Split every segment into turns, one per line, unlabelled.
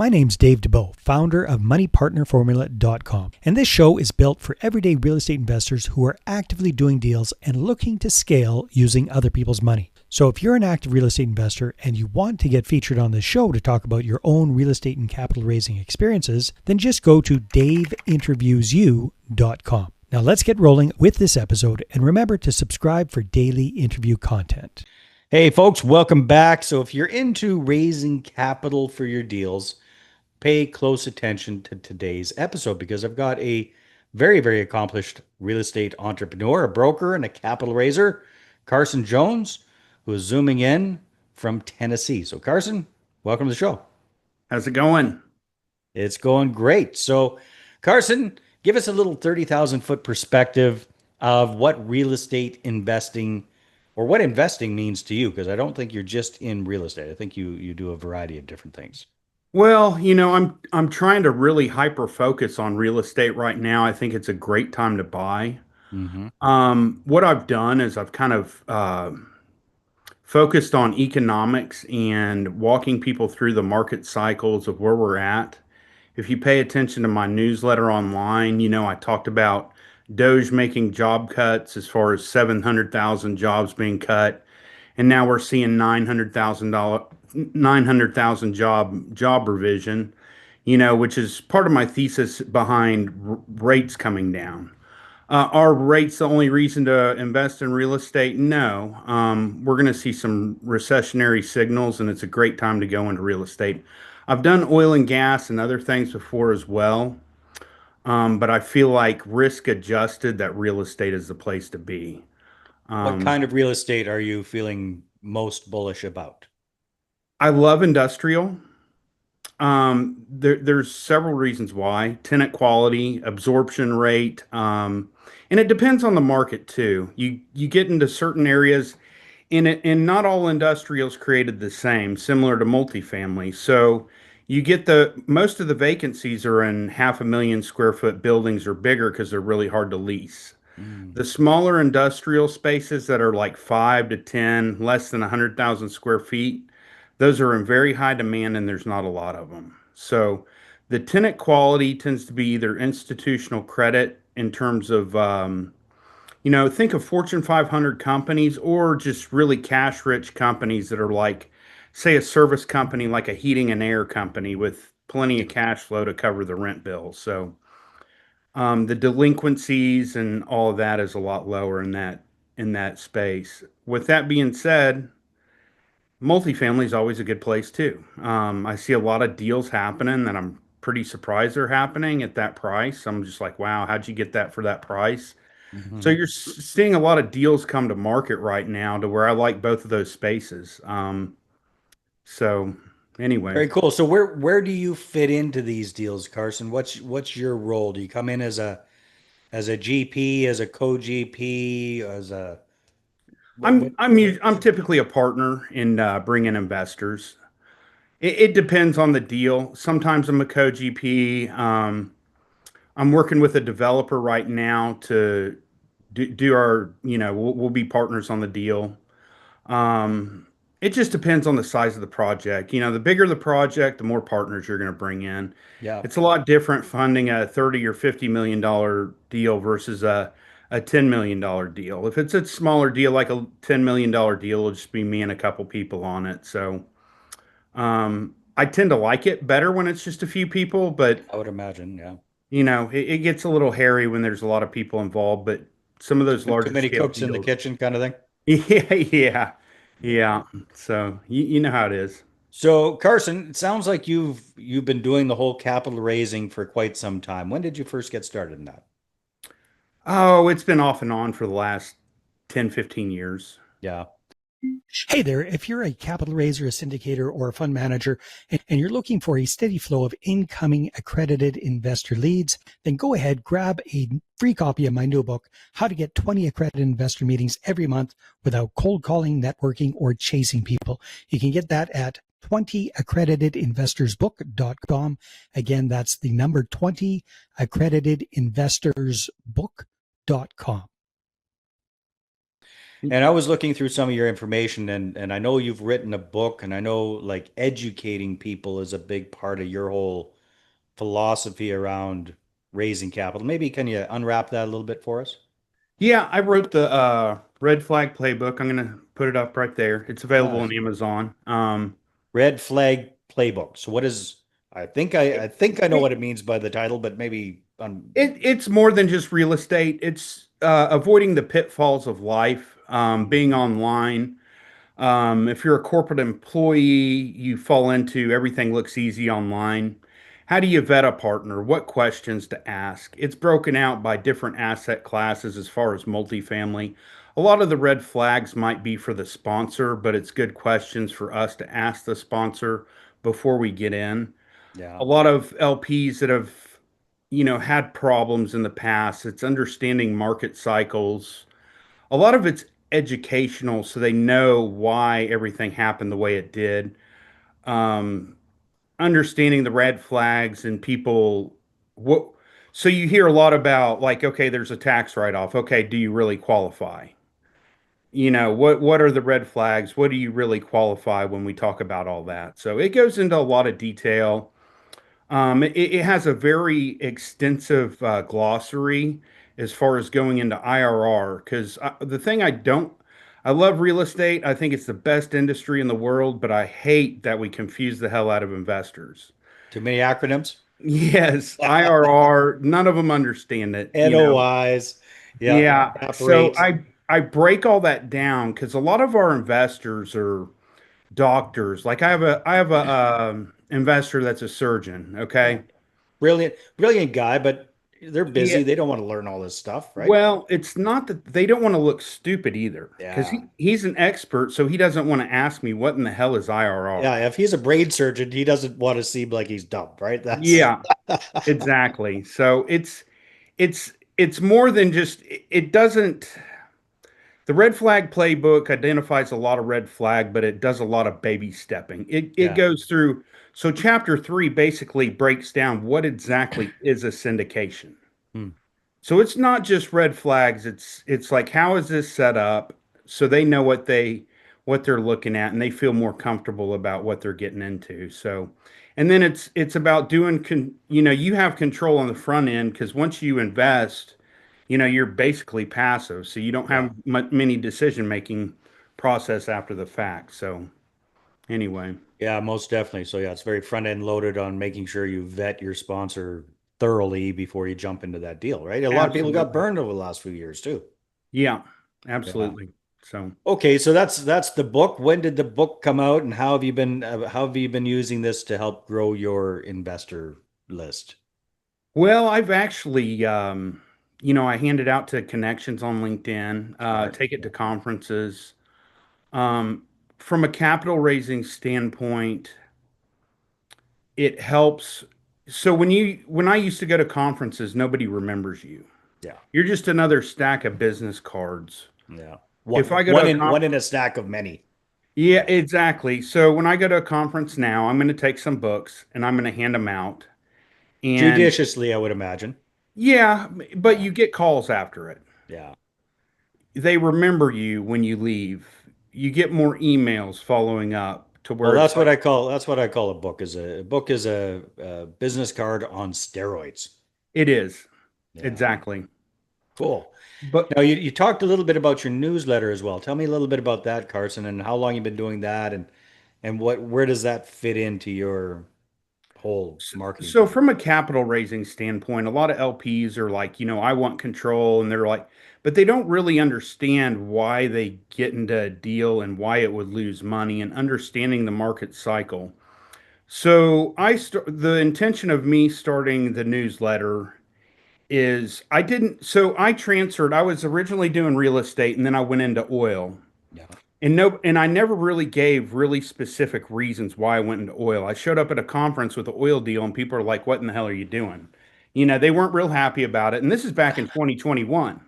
My name's Dave Dubeau, founder of MoneyPartnerFormula.com, and this show is built for everyday real estate investors who are actively doing deals and looking to scale using other people's money. So if you're an active real estate investor and you want to get featured on this show to talk about your own real estate and capital raising experiences, then just go to daveinterviewyou.com. Now let's get rolling with this episode, and remember to subscribe for daily interview content. Hey folks, welcome back. So if you're into raising capital for your deals, pay close attention to today's episode because I've got a very, very accomplished real estate entrepreneur, a broker, and a capital raiser, Carson Jones, who is zooming in from Tennessee. So Carson, welcome to the show.
How's it going?
It's going great. So Carson, give us a little 30,000 foot perspective of what real estate investing or what investing means to you, because I don't think you're just in real estate. I think you do a variety of different things.
Well, I'm trying to really hyper focus on real estate right now. I think it's a great time to buy.
Mm-hmm.
What I've done is I've kind of focused on economics and walking people through the market cycles of where we're at. If you pay attention to my newsletter online, I talked about Doge making job cuts as far as 700,000 jobs being cut, and now we're seeing 900,000 job revision, which is part of my thesis behind rates coming down. Are rates the only reason to invest in real estate? No. We're going to see some recessionary signals, and it's a great time to go into real estate. I've done oil and gas and other things before as well, but I feel like risk adjusted, that real estate is the place to be.
What kind of real estate are you feeling most bullish about?
I love industrial. There's several reasons why. Tenant quality, absorption rate, and it depends on the market too. You get into certain areas, and not all industrials created the same, similar to multifamily. So you get most of the vacancies are in 500,000 square foot buildings or bigger because they're really hard to lease.
Mm.
The smaller industrial spaces that are like 5 to 10, less than 100,000 square feet, those are in very high demand and there's not a lot of them. So the tenant quality tends to be either institutional credit in terms of, think of Fortune 500 companies or just really cash rich companies that are like, say, a service company, like a heating and air company with plenty of cash flow to cover the rent bill. So the delinquencies and all of that is a lot lower in that space. With that being said, multifamily is always a good place too. I see a lot of deals happening that I'm pretty surprised they're happening at that price. I'm just like, wow, how'd you get that for that price? So
Mhm.
you're seeing a lot of deals come to market right now to where I like both of those spaces. So anyway,
Very cool. So where do you fit into these deals, Carson? What's your role? Do you come in as a GP, as a co-GP, as a
I'm typically a partner in bringing investors. It depends on the deal. Sometimes I'm a co-GP. I'm working with a developer right now to do our, we'll be partners on the deal. Um, it just depends on the size of the project. The bigger the project, the more partners you're going to bring in.
Yeah.
It's a lot different funding a 30 or $50 million deal versus a $10 million deal. If it's a smaller deal, like a $10 million deal, it'll just be me and a couple people on it. So I tend to like it better when it's just a few people, but
I would imagine, yeah.
it gets a little hairy when there's a lot of people involved. But some of those
Too
larger
many
scale
cooks in the
deals,
kitchen kind of thing.
yeah, yeah,
Yeah.
yeah. So you know how it is.
So Carson, it sounds like you've been doing the whole capital raising for quite some time. When did you first get started in that?
Oh, it's been off and on for the last 10, 15 years.
Yeah. Hey there, if you're a capital raiser, a syndicator, or a fund manager, and you're looking for a steady flow of incoming accredited investor leads, then go ahead, grab a free copy of my new book, How to Get 20 Accredited Investor Meetings Every Month Without Cold Calling, Networking, or Chasing People. You can get that at 20accreditedinvestorsbook.com. Again, that's the number 20accreditedinvestorsbook.com. And I was looking through some of your information, and I know you've written a book, and I know like educating people is a big part of your whole philosophy around raising capital. Maybe can you unwrap that a little bit for us?
Yeah, I wrote the Red Flag Playbook. I'm gonna put it up right there. It's available on
Nice.
Amazon.
Red Flag Playbook. So what is I think I know what it means by the title, but maybe
It's more than just real estate. It's avoiding the pitfalls of life, being online. If you're a corporate employee, you fall into everything looks easy online. How do you vet a partner? What questions to ask? It's broken out by different asset classes as far as multifamily. A lot of the red flags might be for the sponsor, but it's good questions for us to ask the sponsor before we get in.
yeah.
A lot of LPs that have, had problems in the past. It's understanding market cycles. A lot of it's educational, so they know why everything happened the way it did. Um, Understanding the red flags and people, what, so you hear a lot about like, okay, there's a tax write-off. Okay, do you really qualify? What are the red flags? What do you really qualify when we talk about all that? So it goes into a lot of detail. It has a very extensive glossary as far as going into IRR. Because the thing I love real estate. I think it's the best industry in the world, but I hate that we confuse the hell out of investors.
Too many acronyms?
Yes, IRR, none of them understand it.
NOIs. Yeah.
Yeah,
Cap
so
rate.
I break all that down because a lot of our investors are doctors. Like I have a investor that's a surgeon.
Yeah.
Okay.
Brilliant guy, but they're
Yeah.
busy. They don't want to learn all this stuff, right?
Well, it's not that they don't want to look stupid either, because
Yeah.
he's an expert, so he doesn't want to ask me what in the hell is IRR.
Yeah. If he's a brain surgeon, he doesn't want to seem like he's dumb, right? That's
Yeah, exactly. So it's more than just it doesn't the red flag playbook identifies a lot of red flag, but it does a lot of baby stepping. It
yeah.
goes through so chapter 3 basically breaks down what exactly is a syndication.
Hmm.
So it's not just red flags. It's like how is this set up so they know what they're looking at and they feel more comfortable about what they're getting into. So and then it's about you have control on the front end because once you invest, you're basically passive. So you don't
Yeah.
have many decision making process after the fact. So anyway,
Yeah, most definitely. So yeah, it's very front end loaded on making sure you vet your sponsor thoroughly before you jump into that deal, right? A lot of people got
absolutely.
burned over the last few years too.
Yeah,
Yeah.
absolutely. So
Okay, so that's the book. When did the book come out, and how have you been using this to help grow your investor list?
well, I've actually, I hand it out to connections on LinkedIn,
Smart.
take it to conferences. Um, from a capital raising standpoint, it helps. So when I used to go to conferences, nobody remembers you.
Yeah.
You're just another stack of business cards.
Yeah.
If I go to
One
a
in
conference,
one in a stack of many.
yeah,
Yeah.
exactly. So when I go to a conference now, I'm going to take some books and I'm going to hand them out. And
Judiciously, I would imagine.
yeah, but
Yeah.
you get calls after it.
Yeah.
They remember you when you leave. You get more emails following up to
Well,
where it's like,
that's what I call a book. A book is a business card on steroids.
it is.
Yeah.
Exactly.
Cool.
But
Now you talked a little bit about your newsletter as well. Tell me a little bit about that, Carson, and how long you've been doing that and what where does that fit into your whole marketing
so
plan?
from a capital raising standpoint, a lot of LPs are like, I want control, and they're like, but they don't really understand why they get into a deal and why it would lose money and understanding the market cycle. So the intention of me starting the newsletter is I transferred. I was originally doing real estate and then I went into oil.
Yeah.
And I never really gave really specific reasons why I went into oil. I showed up at a conference with an oil deal and people are like, "What in the hell are you doing?" They weren't real happy about it. And this is back in 2021.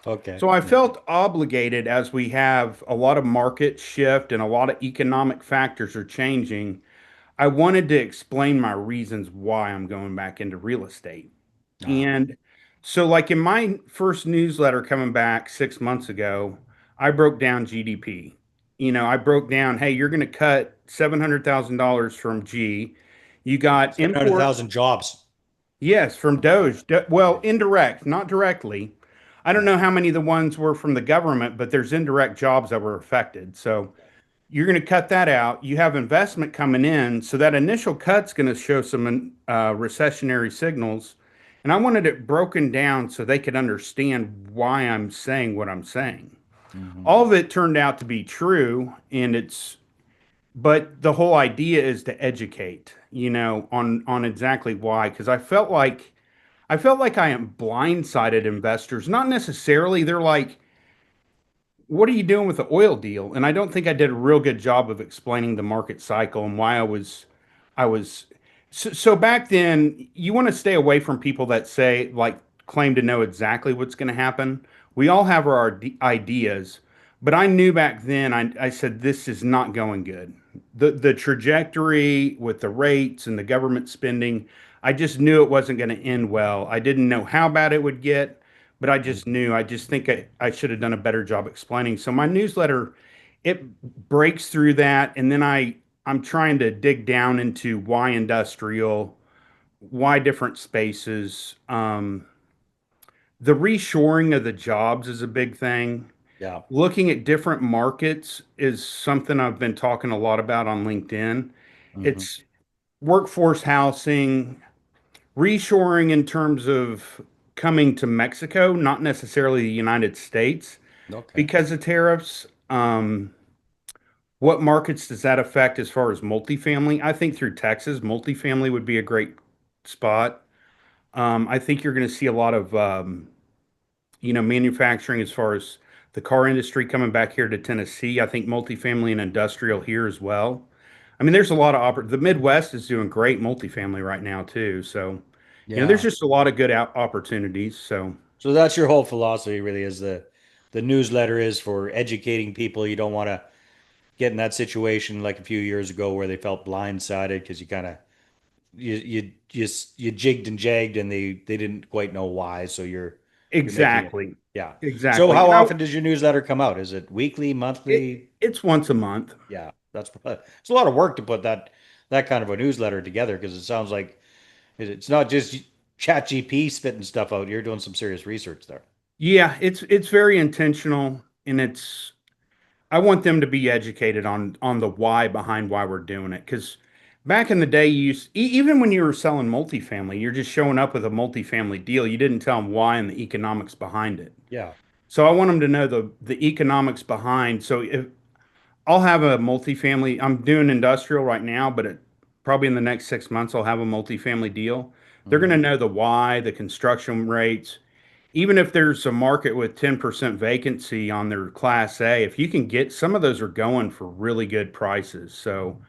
Okay.
So I
Yeah.
felt obligated as we have a lot of market shift and a lot of economic factors are changing. I wanted to explain my reasons why I'm going back into real estate.
Ah,
And so, like in my first newsletter coming back 6 months ago, I broke down GDP. I broke down, hey, you're going to cut $700,000 from G. You got import,
700,000 jobs.
yes, from Doge. Well, indirect, not directly. I don't
Yeah.
know how many of the ones were from the government, but there's indirect jobs that were affected. So you're going to cut that out. You have investment coming in, so that initial cut's going to show some recessionary signals. And I wanted it broken down so they could understand why I'm saying what I'm saying.
Hmm.
All of it turned out to be true, but the whole idea is to educate, on exactly why. Because I felt like I am blindsided investors. Not necessarily. They're like, what are you doing with the oil deal? And I don't think I did a real good job of explaining the market cycle and why I was so back then you want to stay away from people that say like claim to know exactly what's going to happen. We all have our ideas, but I knew back then I said this is not going good. The trajectory with the rates and the government spending, I just knew it wasn't going to end well. I didn't know how bad it would get, but I just
Hmm.
knew. I just think I should have done a better job explaining. So my newsletter, it breaks through that, and then I'm trying to dig down into why industrial, why different spaces. The reshoring of the jobs is a big thing.
Yeah.
Looking at different markets is something I've been talking a lot about on LinkedIn.
Hmm.
It's workforce housing, reshoring in terms of coming to Mexico, not necessarily the United States
Okay.
because of tariffs. What markets does that affect as far as multifamily? I think through Texas, multifamily would be a great spot. I think you're going to see a lot of, manufacturing as far as the car industry coming back here to Tennessee. I think multifamily and industrial here as well. I mean, there's a lot of the Midwest is doing great multifamily right now too. So, there's
Yeah.
just a lot of good opportunities. So,
So that's your whole philosophy, really, is the newsletter is for educating people. You don't want to get in that situation like a few years ago where they felt blindsided because you kind of you jigged and jagged and they didn't quite know why. So you're making it.
exactly,
Yeah. So
exactly.
how often does your newsletter come out? Is it weekly, monthly?
It's once a month.
Yeah, it's a lot of work to put that kind of a newsletter together because it sounds like it's not just chat GP spitting stuff out. You're doing some serious research there.
Yeah, it's very intentional, and I want them to be educated on the why behind why we're doing it. Because back in the day, even when you were selling multifamily, you're just showing up with a multifamily deal. You didn't tell them why and the economics behind it.
Yeah.
So I want them to know the economics behind. So if I'll have a multifamily, I'm doing industrial right now, but probably in the next 6 months, I'll have a multifamily deal. They're going
Hmm.
to know the why, the construction rates. Even if there's a market with 10% vacancy on their Class A, if you can get some of those are going for really good prices. So,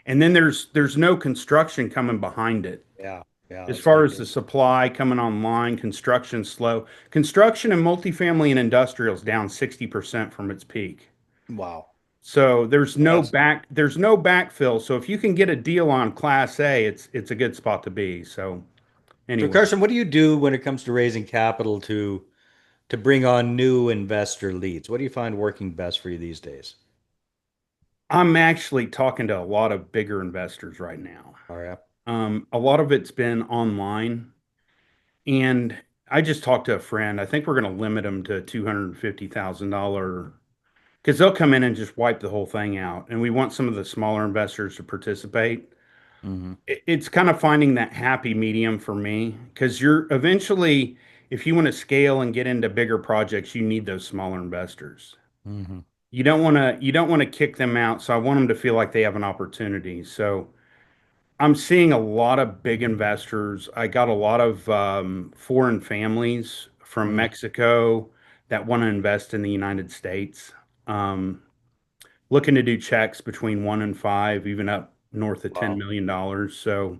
and then there's no construction coming behind it.
Yeah. Yeah.
As
That's
far
good
as the
news.
supply coming online, construction slow. Construction and multifamily and industrial is down 60% from its peak.
Wow.
So
So that's
there's no backfill. So if you can get a deal on Class A, it's a good spot to be. So
so
anyway,
Carson, what do you do when it comes to raising capital to bring on new investor leads? What do you find working best for you these days?
I'm actually talking to a lot of bigger investors right now.
All right.
A lot of it's been online, and I just talked to a friend. I think we're going to limit them to $250,000 because they'll come in and just wipe the whole thing out. And we want some of the smaller investors to participate.
Hmm.
It's kind of finding that happy medium for me because you're eventually, if you want to scale and get into bigger projects, you need those smaller investors.
Hmm.
You don't want to kick them out. So I want them to feel like they have an opportunity. So I'm seeing a lot of big investors. I got a lot of foreign families from
Hmm.
Mexico that want to invest in the United States, um, looking to do checks between 1 and 5, even up north of $10
Wow.
million. So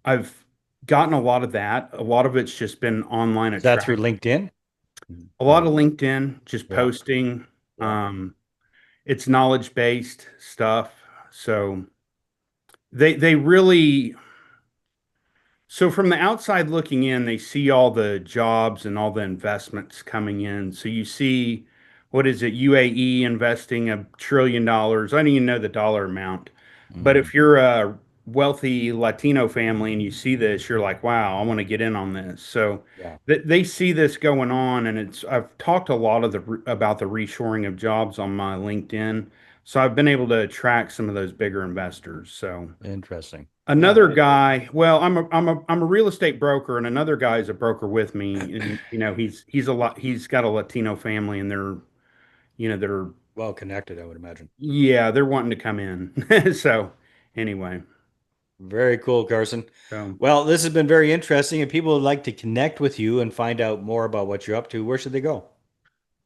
I've gotten a lot of that. A lot of it's just been online
Is that through
attraction.
LinkedIn?
A lot of LinkedIn, just
Yeah.
posting.
Yeah.
Um, it's knowledge based stuff. So they really. So from the outside looking in, they see all the jobs and all the investments coming in. So you see what is it, UAE investing $1 trillion. I don't even know the dollar amount. But
Mm,
if you're a wealthy Latino family and you see this, you're like, wow, I want to get in on this. So
yeah,
they see this going on, and I've talked a lot about the reshoring of jobs on my LinkedIn. So I've been able to attract some of those bigger investors. So
interesting. Yeah,
another guy, well, I'm a real estate broker, and another guy is a broker with me, and he's got a Latino family, and they're
well connected, I would imagine.
yeah, they're wanting to come in. So anyway,
Very cool, Carson.
so
Well, this has been very interesting. If people would like to connect with you and find out more about what you're up to, where should they go?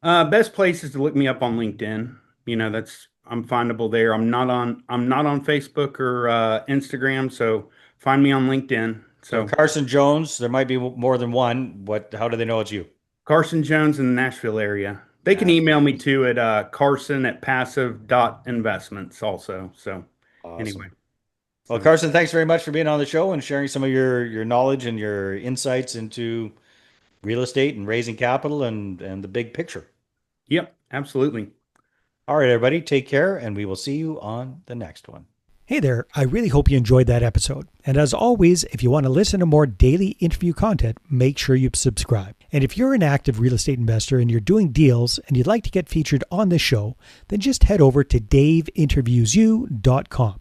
best place is to look me up on LinkedIn. That's I'm findable there. I'm not on Facebook or Instagram, so find me on LinkedIn.
So
So
Carson Jones, there might be more than one. How do they know it's you?
Carson Jones in the Nashville area. They can email
Nashville.
me too at carson@passive.investments also. So anyway,
Awesome. Well,
so
Carson, thanks very much for being on the show and sharing some of your knowledge and your insights into real estate and raising capital and the big picture.
yep, absolutely.
All right, everybody, take care, and we will see you on the next one. Hey there, I really hope you enjoyed that episode. And as always, if you want to listen to more daily interview content, make sure you subscribe. And if you're an active real estate investor and you're doing deals and you'd like to get featured on this show, then just head over to daveinterviewsyou.com.